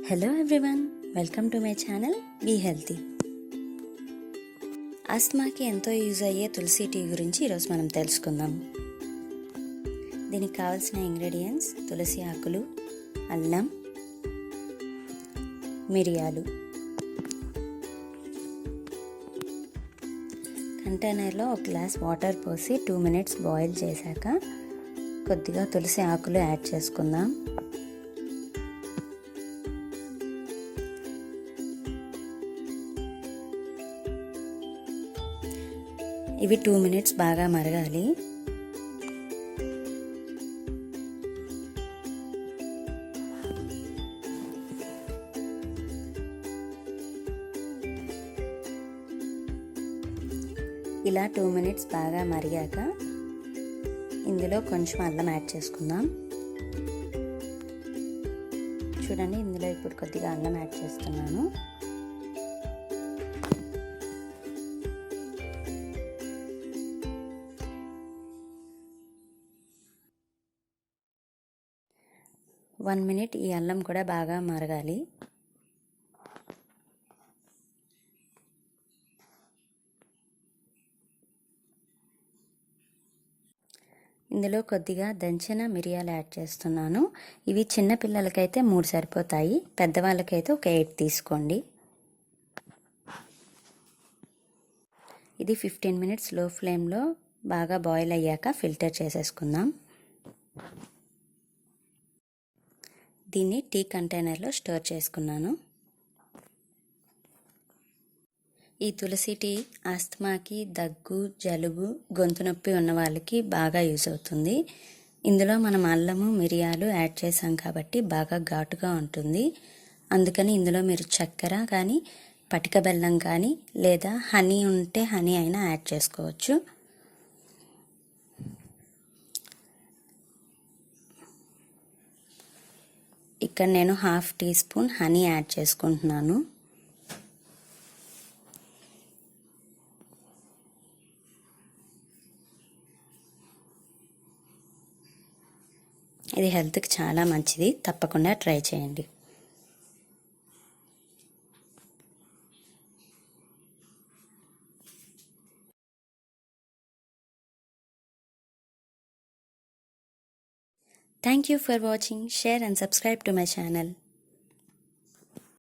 Hello everyone, welcome to my channel be healthy. ఆస్తమాకి ఎంతో use అయ్యే తులసి టీ గురించి ఈరోజు మనం తెలుసుకుందాం. దీనికి కావాల్సిన ఇంగ్రీడియంట్స్: తులసి ఆకులు, అల్లం, మిరియాలు. కంటైనర్లో ఒక గ్లాస్ వాటర్ పోసి 2 minutes బాయిల్ చేశాక కొద్దిగా తులసి ఆకులు యాడ్ చేసుకుందాం. ఇవి 2 minutes బాగా మరగాలి. ఇలా 2 minutes బాగా మరిగాక ఇందులో కొంచెం అల్లం యాడ్ చేసుకుందాం. చూడండి, ఇందులో ఇప్పుడు కొద్దిగా అల్లం యాడ్ చేస్తున్నాను. వన్ మినిట్ ఈ అల్లం కూడా బాగా మరగాలి. ఇందులో కొద్దిగా దంచిన మిరియాలు యాడ్ చేస్తున్నాను. ఇవి చిన్న పిల్లలకైతే 3 సరిపోతాయి, పెద్దవాళ్ళకైతే ఒక 8 తీసుకోండి. ఇది 15 minutes లో ఫ్లేమ్లో బాగా బాయిల్ అయ్యాక ఫిల్టర్ చేసేసుకుందాం. దీన్ని టీ కంటైనర్లో స్టోర్ చేసుకున్నాను. ఈ తులసి టీ ఆస్తమాకి, దగ్గు, జలుబు, గొంతు నొప్పి ఉన్న వాళ్ళకి బాగా యూజ్ అవుతుంది. ఇందులో మనం అల్లము, మిరియాలు యాడ్ చేసాం కాబట్టి బాగా ఘాటుగా ఉంటుంది. అందుకని ఇందులో మీరు చక్కెర కానీ, పటిక బెల్లం కానీ, లేదా హనీ ఉంటే హనీ అయినా యాడ్ చేసుకోవచ్చు. ఇక్కడ నేను 1/2 teaspoon హనీ యాడ్ చేసుకుంటున్నాను. ఇది హెల్త్కి చాలా మంచిది, తప్పకుండా ట్రై చేయండి. Thank you for watching. Share and subscribe to my channel.